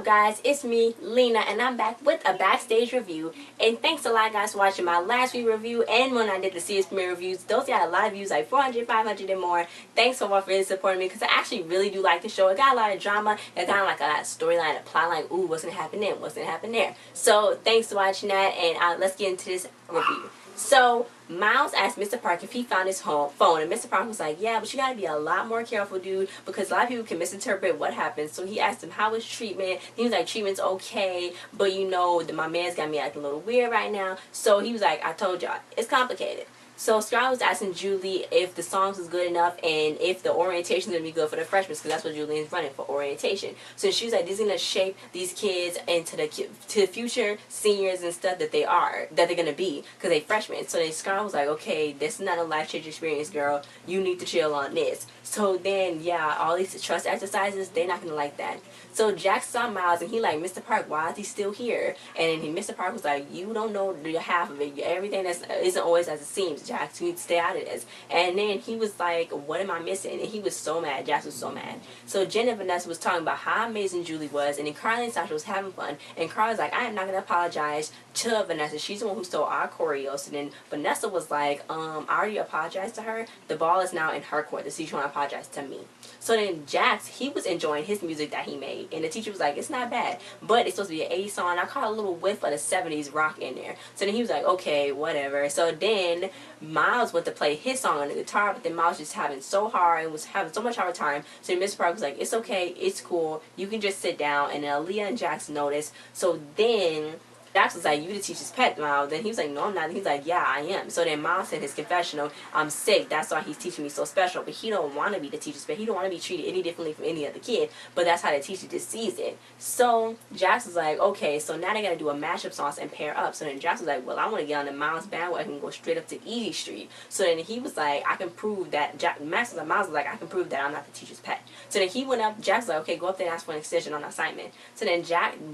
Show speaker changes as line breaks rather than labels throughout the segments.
guys, it's me, Lena, and I'm back with a Backstage review. And thanks a lot, guys, for watching my last week review and when I did the series premiere reviews. Those got a lot of views, like 400, 500 and more. Thanks so much for really supporting me, because I actually really do like the show. It got a lot of drama. It got like a storyline, a plot line. Ooh, what's going to happen then? What's going to happen there? So thanks for watching that, and let's get into this review. So Miles asked Mr. Park if he found his phone, and Mr. Park was like, yeah, but you gotta be a lot more careful, dude, because a lot of people can misinterpret what happened. So he asked him, how was treatment? He was like, treatment's okay, but you know, my man's got me acting a little weird right now. So he was like, I told y'all, it's complicated. So Scarlett was asking Julie if the songs was good enough and if the orientation is going to be good for the freshmen, because that's what Julian's running for, orientation. So she was like, this is going to shape these kids into the future seniors and stuff that they're going to be, because they freshmen. So then Scarlett was like, okay, this is not a life-changing experience, girl. You need to chill on this. So then, yeah, all these trust exercises, they're not going to like that. So Jack saw Miles and he like, Mr. Park, why is he still here? And then Mr. Park was like, you don't know the half of it. Everything isn't always as it seems, Jack. So you need to stay out of this. And then he was like, what am I missing? And he was so mad. Jack was so mad. So Jen and Vanessa was talking about how amazing Julie was, and then Carly and Sasha was having fun. And Carly was like, I am not going to apologize to Vanessa. She's the one who stole our choreo. So then Vanessa was like, I already apologized to her. The ball is now in her court. The teacher want to apologize to me. So then Jax, he was enjoying his music that he made. And the teacher was like, it's not bad, but it's supposed to be an 80s song. I caught a little whiff of the 70s rock in there. So then he was like, okay, whatever. So then Miles went to play his song on the guitar, but then Miles was just having so hard and was having so much hard time. So then Mr. Park was like, it's okay, it's cool, you can just sit down. And then Aaliyah and Jax noticed. So then Jax was like, you the teacher's pet, Miles. Then he was like, no, I'm not. And he's like, yeah, I am. So then Miles said his confessional, I'm sick, that's why he's teaching me so special. But he don't want to be the teacher's pet. He don't want to be treated any differently from any other kid. But that's how the teacher just sees it. So Jax was like, okay, so now they got to do a mashup song and pair up. So then Jax was like, well, I want to get on the Miles bandwagon and go straight up to Easy Street. So then he was like, I can prove that, Miles was like, I can prove that I'm not the teacher's pet. So then he went up, Jax was like, okay, go up there and ask for an extension on the assignment. So then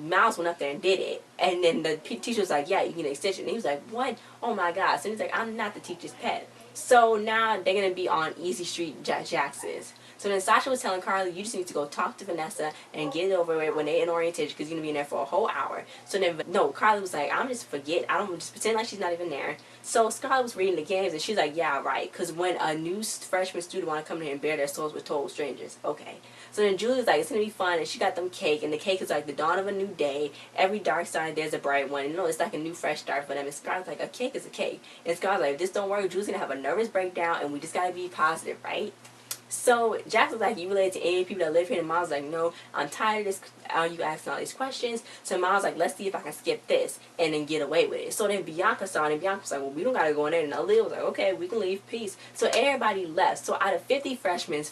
Miles went up there and did it. And then the teacher was like, yeah, you get an extension. And he was like, what? Oh my God. So he's like, I'm not the teacher's pet. So now they're going to be on Easy Street, Jax's. So then Sasha was telling Carly, you just need to go talk to Vanessa and get it over with when they're in orientation, because you're going to be in there for a whole hour. So then, no, Carly was like, I'm just forget. I don't just pretend like she's not even there. So Scarlett was reading the games, and she's like, yeah, right. Because when a new freshman student want to come here and bare their souls with total strangers. Okay. So then Julie was like, it's going to be fun, and she got them cake, and the cake is like the dawn of a new day. Every dark side, there's a bright one. And, you know, it's like a new fresh start for them. And Scarlett's like, a cake is a cake. And Scarlett's like, if this don't work, Julie's going to have a nervous breakdown, and we just got to be positive, right? So Jax was like, you related to any people that live here? And Miles was like, no, I'm tired of this, you asking all these questions. So Miles was like, let's see if I can skip this and then get away with it. So then Bianca saw it, and Bianca was like, well, we don't got to go in there. And Aaliyah was like, okay, we can leave, peace. So everybody left. So out of 50 freshmen,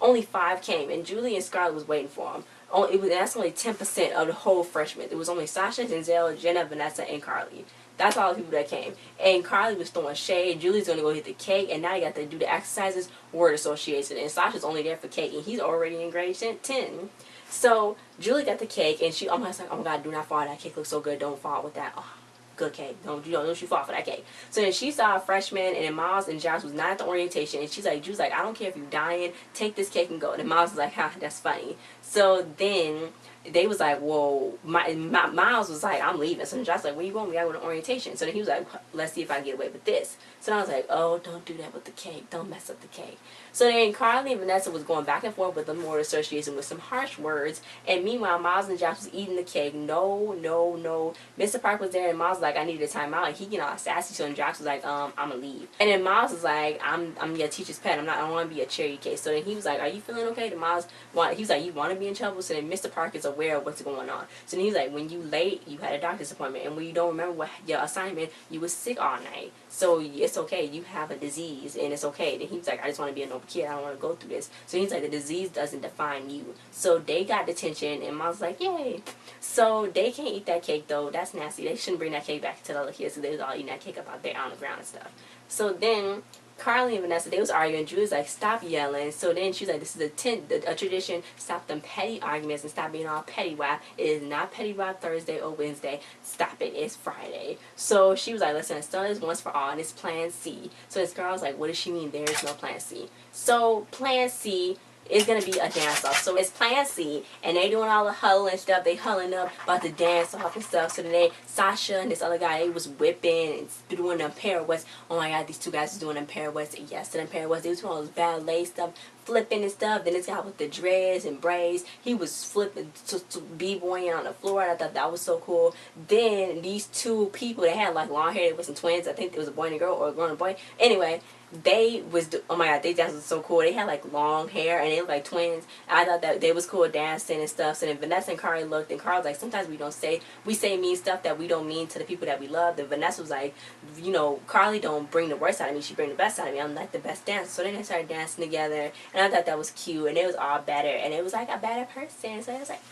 only 5 came, and Julie and Scarlett was waiting for them. That's only 10% of the whole freshmen. It was only Sasha, Denzel, Jenna, Vanessa, and Carly. That's all the people that came. And Carly was throwing shade. Julie's going to go hit the cake. And now you got to do the exercises, word association. And Sasha's only there for cake. And he's already in grade 10. So Julie got the cake. And she almost like, oh my God, do not fall. That cake looks so good. Don't fall with that. Oh, good cake. Don't you fall for that cake. So then she saw a freshman. And then Miles and Josh was not at the orientation. And she's like, Julie's like, I don't care if you're dying. Take this cake and go. And then Miles was like, ha, that's funny. So then they was like, whoa, Miles was like, I'm leaving. So Josh was like, where you going? We gotta go to orientation. So then he was like, let's see if I can get away with this. So I was like, oh, don't do that with the cake. Don't mess up the cake. So then Carly and Vanessa was going back and forth with the word association with some harsh words. And meanwhile, Miles and Josh was eating the cake. No. Mr. Park was there, and Miles was like, I needed a timeout. And he getting all sassy. So then Josh was like, I'm gonna leave. And then Miles was like, I'm your teacher's pet. I don't want to be a cherry cake. So then he was like, are you feeling okay? And Miles, he was like, you want to be in trouble? So then Mr. Park is aware of what's going on. So then he was like, when you late, you had a doctor's appointment. And when you don't remember what your assignment, you was sick all night. So it's okay. You have a disease, and it's okay. Then he was like, I just want to be a normal kid. I don't want to go through this. So he's like, the disease doesn't define you. So they got detention, and Miles was like, yay. So they can't eat that cake, though. That's nasty. They shouldn't bring that cake back to the other kids, so they was all eating that cake up out there on the ground and stuff. So then Carly and Vanessa, they was arguing. Julie was like, stop yelling. So then she was like, this is a tradition. Stop them petty arguments and stop being all petty wap. It is not petty wap Thursday or Wednesday. Stop it. It's Friday. So she was like, listen, it's done this once for all, and it's plan C. So this girl was like, what does she mean there is no plan C? So plan C, it's gonna be a dance off. So it's Plan C, and they doing all the huddling stuff. They huddling up about the dance off and stuff. So today, Sasha and this other guy, they was whipping and doing them pirouettes. Oh my God, these two guys was doing them pirouettes. Yes, to them pirouettes. They was doing all this ballet stuff, flipping and stuff. Then this guy with the dreads and braids, he was flipping to b-boying on the floor. I thought that was so cool. Then these two people, they had like long hair. They were some twins. I think it was a boy and a girl, or a girl and a boy. Anyway, they was, oh my God, they danced was so cool. They had like long hair and they looked like twins. I thought that they was cool dancing and stuff. So then Vanessa and Carly looked, and Carly was like, sometimes we say mean stuff that we don't mean to the people that we love. And Vanessa was like, you know, Carly don't bring the worst out of me, she bring the best out of me. I'm like the best dancer. So then they started dancing together, and I thought that was cute, and it was all better, and it was like a better person. So it was like,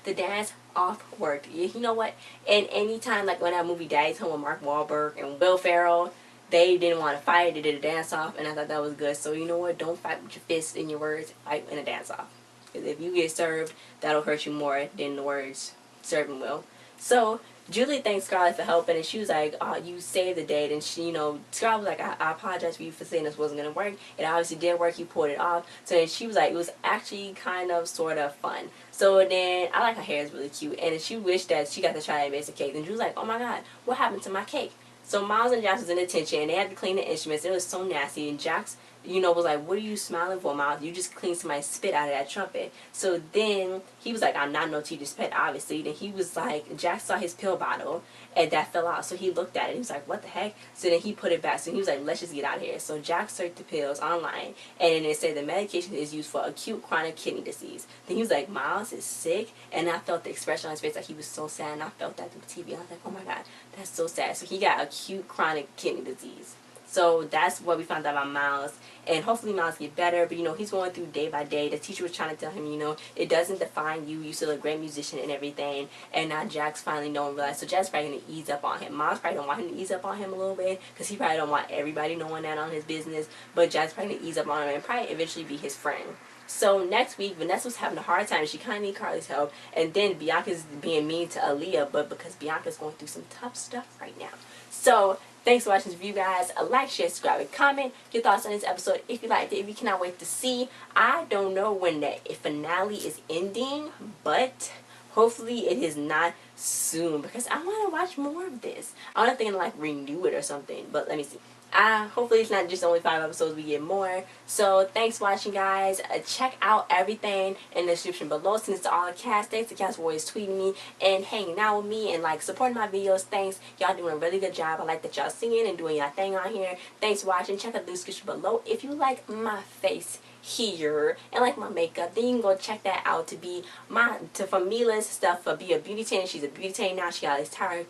the dance off worked. You know what? And anytime, like when that movie Daddy's Home with Mark Wahlberg and Will Ferrell, they didn't want to fight, they did a dance off, and I thought that was good. So you know what? Don't fight with your fists and your words, fight in a dance off. Because if you get served, that'll hurt you more than the words serving will. So Julie thanked Scarlett for helping, and she was like, oh, you saved the date. And she, you know, Scarlett was like, I apologize for you for saying this wasn't going to work. It obviously did work. You pulled it off. So then she was like, it was actually kind of sort of fun. So then, I like her hair, is really cute. And she wished that she got to try that basic cake. And she was like, oh my God, what happened to my cake? So Miles and Jax was in detention, and they had to clean the instruments. It was so nasty, and Jax, you know, was like, what are you smiling for, Miles? You just cleaned somebody's spit out of that trumpet. So then he was like, I'm not no teacher's pet, obviously. Then he was like, Jax saw his pill bottle, and that fell out. So he looked at it, and he was like, what the heck? So then he put it back. So he was like, let's just get out of here. So Jax searched the pills online, and then it said the medication is used for acute chronic kidney disease. Then he was like, Miles is sick, and I felt the expression on his face, like he was so sad, and I felt that through the TV. I was like, oh my God, that's so sad. So he got acute chronic kidney disease. So that's what we found out about Miles. And hopefully Miles get better. But, you know, he's going through day by day. The teacher was trying to tell him, you know, it doesn't define you. You're still a great musician and everything. And now Jax finally know and realize. So Jax probably going to ease up on him. Miles probably don't want him to ease up on him a little bit, because he probably don't want everybody knowing that on his business. But Jax probably going to ease up on him and probably eventually be his friend. So next week, Vanessa was having a hard time. She kind of needed Carly's help. And then Bianca's being mean to Aaliyah, but because Bianca's going through some tough stuff right now. So thanks for watching this review, guys. Like, share, subscribe, and comment your thoughts on this episode if you liked it. If you cannot wait to see, I don't know when the finale is ending, but hopefully it is not soon, because I want to watch more of this. I don't think like renew it or something, but let me see. Hopefully it's not just only 5 episodes, we get more. So thanks for watching, guys. Check out everything in the description below. Since to all the cast, thanks. The cast were always tweeting me and hanging out with me and like supporting my videos. Thanks. Y'all doing a really good job. I like that y'all singing and doing y'all thing on here. Thanks for watching. Check out the description below if you like my face here and like my makeup. Then you can go check that out to be for Mila's stuff, for be a beauty. She's a beauty now. She got this Tyra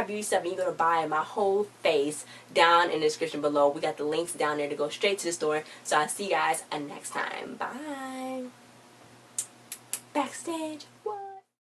Beauty stuff, and you're gonna buy my whole face down in the description below. We got the links down there to go straight to the store. So I'll see you guys next time. Bye. Backstage. Whoa.